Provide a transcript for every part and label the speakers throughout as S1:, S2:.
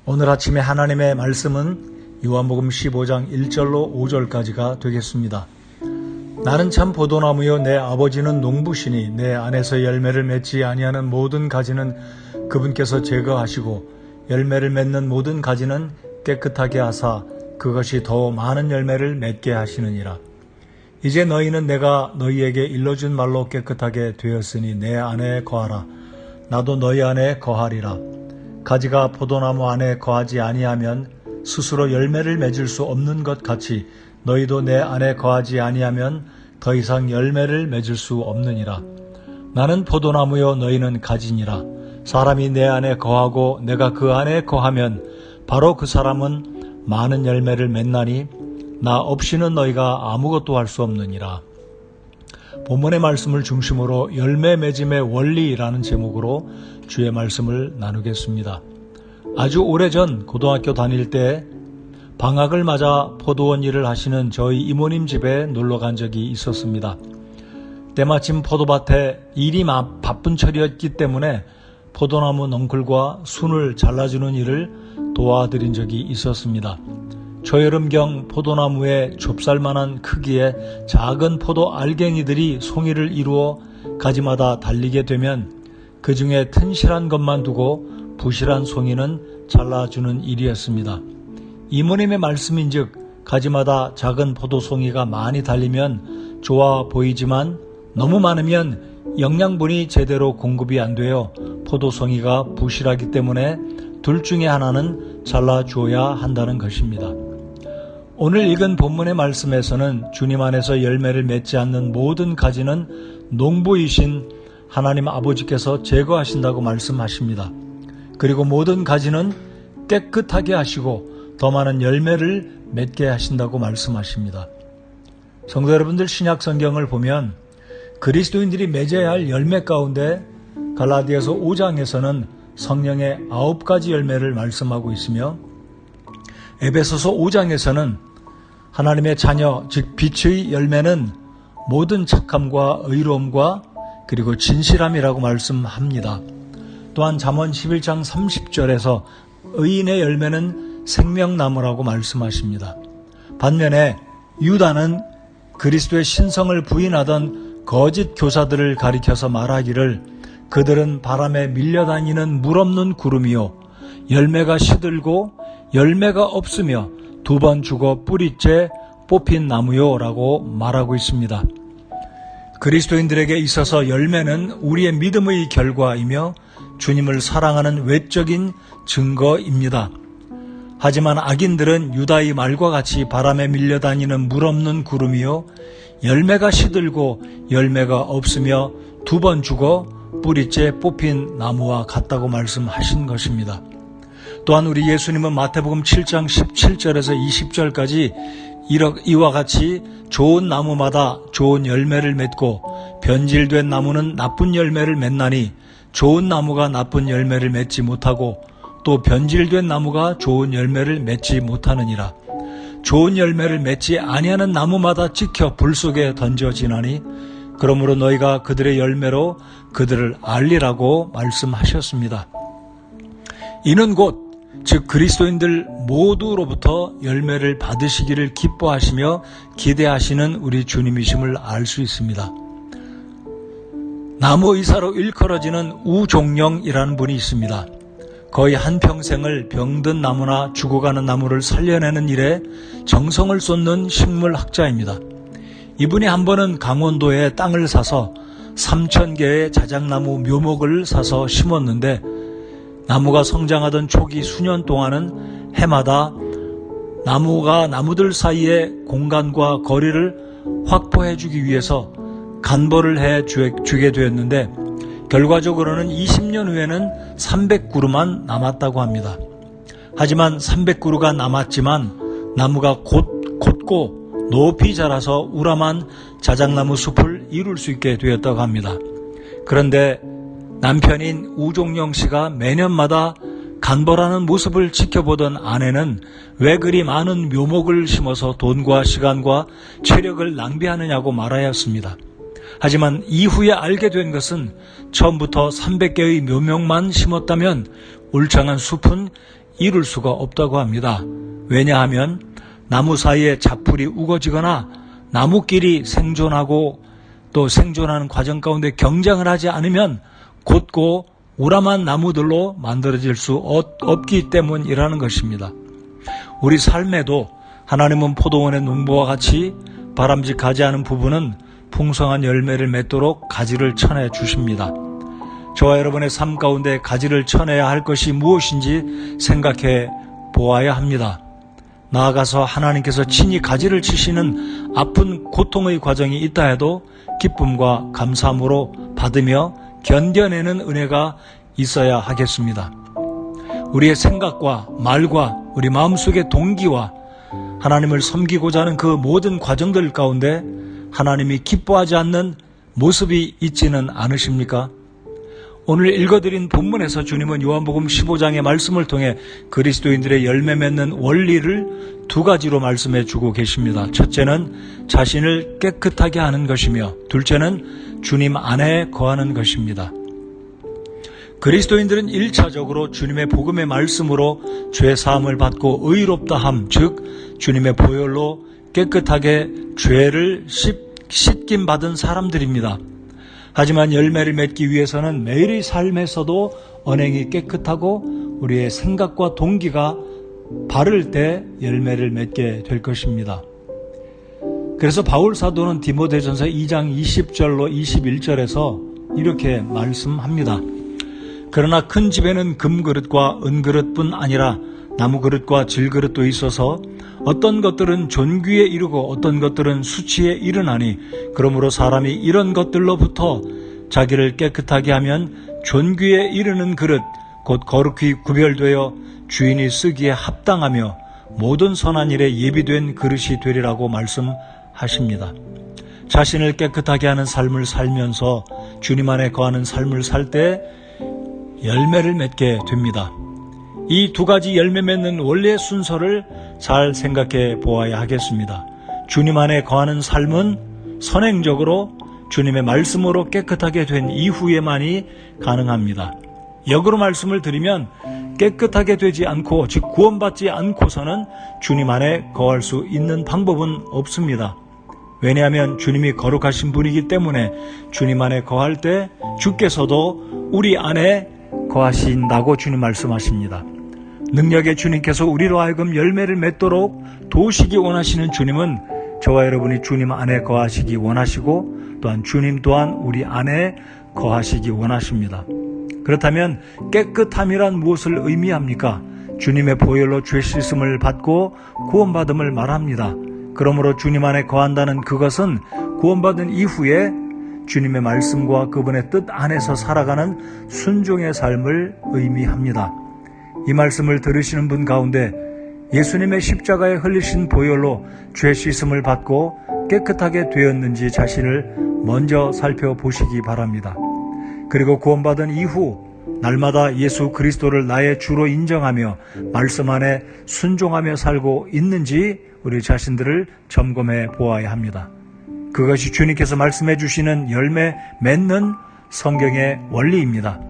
S1: 오늘 아침에 하나님의 말씀은 요한복음 15장 1절로 5절까지가 되겠습니다. 나는 참 포도나무요 내 아버지는 농부시니 내 안에서 열매를 맺지 아니하는 모든 가지는 그분께서 제거하시고 열매를 맺는 모든 가지는 깨끗하게 하사 그것이 더 많은 열매를 맺게 하시느니라. 이제 너희는 내가 너희에게 일러준 말로 깨끗하게 되었으니 내 안에 거하라. 나도 너희 안에 거하리라. 가지가 포도나무 안에 거하지 아니하면 스스로 열매를 맺을 수 없는 것 같이 너희도 내 안에 거하지 아니하면 더 이상 열매를 맺을 수 없느니라. 나는 포도나무요 너희는 가지니라. 사람이 내 안에 거하고 내가 그 안에 거하면 바로 그 사람은 많은 열매를 맺나니 나 없이는 너희가 아무것도 할 수 없느니라. 본문의 말씀을 중심으로 열매 맺음의 원리라는 제목으로 주의 말씀을 나누겠습니다. 아주 오래전 고등학교 다닐 때 방학을 맞아 포도원 일을 하시는 저희 이모님 집에 놀러 간 적이 있었습니다. 때마침 포도밭에 일이 바쁜 철이었기 때문에 포도나무 넝쿨과 순을 잘라주는 일을 도와드린 적이 있었습니다. 초여름경 포도나무에 좁쌀만한 크기의 작은 포도 알갱이들이 송이를 이루어 가지마다 달리게 되면 그 중에 튼실한 것만 두고 부실한 송이는 잘라주는 일이었습니다. 이모님의 말씀인즉 가지마다 작은 포도송이가 많이 달리면 좋아 보이지만 너무 많으면 영양분이 제대로 공급이 안 되어 포도송이가 부실하기 때문에 둘 중에 하나는 잘라주어야 한다는 것입니다. 오늘 읽은 본문의 말씀에서는 주님 안에서 열매를 맺지 않는 모든 가지는 농부이신 하나님 아버지께서 제거하신다고 말씀하십니다. 그리고 모든 가지는 깨끗하게 하시고 더 많은 열매를 맺게 하신다고 말씀하십니다. 성도 여러분들, 신약 성경을 보면 그리스도인들이 맺어야 할 열매 가운데 갈라디아서 5장에서는 성령의 9가지 열매를 말씀하고 있으며 에베소서 5장에서는 하나님의 자녀, 즉 빛의 열매는 모든 착함과 의로움과 그리고 진실함이라고 말씀합니다. 또한 잠언 11장 30절에서 의인의 열매는 생명나무라고 말씀하십니다. 반면에 유다는 그리스도의 신성을 부인하던 거짓 교사들을 가리켜서 말하기를 그들은 바람에 밀려다니는 물 없는 구름이요 열매가 시들고 열매가 없으며 2번 죽어 뿌리째 뽑힌 나무요 라고 말하고 있습니다. 그리스도인들에게 있어서 열매는 우리의 믿음의 결과이며 주님을 사랑하는 외적인 증거입니다. 하지만 악인들은 유다의 말과 같이 바람에 밀려다니는 물 없는 구름이요 열매가 시들고 열매가 없으며 2번 죽어 뿌리째 뽑힌 나무와 같다고 말씀하신 것입니다. 또한 우리 예수님은 마태복음 7장 17절에서 20절까지 이와 같이 좋은 나무마다 좋은 열매를 맺고 변질된 나무는 나쁜 열매를 맺나니 좋은 나무가 나쁜 열매를 맺지 못하고 또 변질된 나무가 좋은 열매를 맺지 못하느니라. 좋은 열매를 맺지 아니하는 나무마다 찍혀 불 속에 던져지나니 그러므로 너희가 그들의 열매로 그들을 알리라고 말씀하셨습니다. 이는 곧 즉 그리스도인들 모두로부터 열매를 받으시기를 기뻐하시며 기대하시는 우리 주님이심을 알 수 있습니다. 나무 의사로 일컬어지는 우종령이라는 분이 있습니다. 거의 한평생을 병든 나무나 죽어가는 나무를 살려내는 일에 정성을 쏟는 식물학자입니다. 이분이 한 번은 강원도에 땅을 사서 3,000개의 자작나무 묘목을 사서 심었는데 나무가 성장하던 초기 수년 동안은 해마다 나무들 사이의 공간과 거리를 확보해 주기 위해서 간벌을 해 주게 되었는데 결과적으로는 20년 후에는 300그루만 남았다고 합니다. 하지만 300그루가 남았지만 나무가 곧고 높이 자라서 우람한 자작나무 숲을 이룰 수 있게 되었다고 합니다. 그런데 남편인 우종령 씨가 매년마다 간벌하는 모습을 지켜보던 아내는 왜 그리 많은 묘목을 심어서 돈과 시간과 체력을 낭비하느냐고 말하였습니다. 하지만 이후에 알게 된 것은 처음부터 300개의 묘목만 심었다면 울창한 숲은 이룰 수가 없다고 합니다. 왜냐하면 나무 사이에 잡풀이 우거지거나 나무끼리 생존하고 또 생존하는 과정 가운데 경쟁을 하지 않으면 곧고 우람한 나무들로 만들어질 수 없기 때문이라는 것입니다. 우리 삶에도 하나님은 포도원의 농부와 같이 바람직하지 않은 부분은 풍성한 열매를 맺도록 가지를 쳐내 주십니다. 저와 여러분의 삶 가운데 가지를 쳐내야 할 것이 무엇인지 생각해 보아야 합니다. 나아가서 하나님께서 친히 가지를 치시는 아픈 고통의 과정이 있다 해도 기쁨과 감사함으로 받으며 견뎌내는 은혜가 있어야 하겠습니다. 우리의 생각과 말과 우리 마음속의 동기와 하나님을 섬기고자 하는 그 모든 과정들 가운데 하나님이 기뻐하지 않는 모습이 있지는 않으십니까? 오늘 읽어드린 본문에서 주님은 요한복음 15장의 말씀을 통해 그리스도인들의 열매 맺는 원리를 두 가지로 말씀해 주고 계십니다. 첫째는 자신을 깨끗하게 하는 것이며 둘째는 주님 안에 거하는 것입니다. 그리스도인들은 1차적으로 주님의 복음의 말씀으로 죄 사함을 받고 의롭다함, 즉 주님의 보혈로 깨끗하게 죄를 씻김 받은 사람들입니다. 하지만 열매를 맺기 위해서는 매일의 삶에서도 언행이 깨끗하고 우리의 생각과 동기가 바를 때 열매를 맺게 될 것입니다. 그래서 바울 사도는 디모데전서 2장 20절로 21절에서 이렇게 말씀합니다. 그러나 큰 집에는 금그릇과 은그릇뿐 아니라 나무그릇과 질그릇도 있어서 어떤 것들은 존귀에 이르고 어떤 것들은 수치에 이르나니 그러므로 사람이 이런 것들로부터 자기를 깨끗하게 하면 존귀에 이르는 그릇 곧 거룩히 구별되어 주인이 쓰기에 합당하며 모든 선한 일에 예비된 그릇이 되리라고 말씀하십니다. 자신을 깨끗하게 하는 삶을 살면서 주님 안에 거하는 삶을 살 때 열매를 맺게 됩니다. 이 두 가지 열매 맺는 원리의 순서를 잘 생각해 보아야 하겠습니다. 주님 안에 거하는 삶은 선행적으로 주님의 말씀으로 깨끗하게 된 이후에만이 가능합니다. 역으로 말씀을 드리면 깨끗하게 되지 않고 즉 구원받지 않고서는 주님 안에 거할 수 있는 방법은 없습니다. 왜냐하면 주님이 거룩하신 분이기 때문에 주님 안에 거할 때 주께서도 우리 안에 거하신다고 주님 말씀하십니다. 능력의 주님께서 우리로 하여금 열매를 맺도록 도우시기 원하시는 주님은 저와 여러분이 주님 안에 거하시기 원하시고 또한 주님 또한 우리 안에 거하시기 원하십니다. 그렇다면 깨끗함이란 무엇을 의미합니까? 주님의 보혈로 죄 씻음을 받고 구원받음을 말합니다. 그러므로 주님 안에 거한다는 그것은 구원받은 이후에 주님의 말씀과 그분의 뜻 안에서 살아가는 순종의 삶을 의미합니다. 이 말씀을 들으시는 분 가운데 예수님의 십자가에 흘리신 보혈로 죄 씻음을 받고 깨끗하게 되었는지 자신을 먼저 살펴보시기 바랍니다. 그리고 구원받은 이후 날마다 예수 그리스도를 나의 주로 인정하며 말씀 안에 순종하며 살고 있는지 우리 자신들을 점검해 보아야 합니다. 그것이 주님께서 말씀해 주시는 열매 맺는 성경의 원리입니다.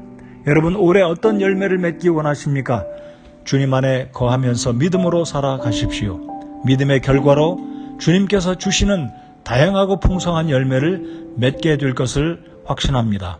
S1: 여러분 올해 어떤 열매를 맺기 원하십니까? 주님 안에 거하면서 믿음으로 살아가십시오. 믿음의 결과로 주님께서 주시는 다양하고 풍성한 열매를 맺게 될 것을 확신합니다.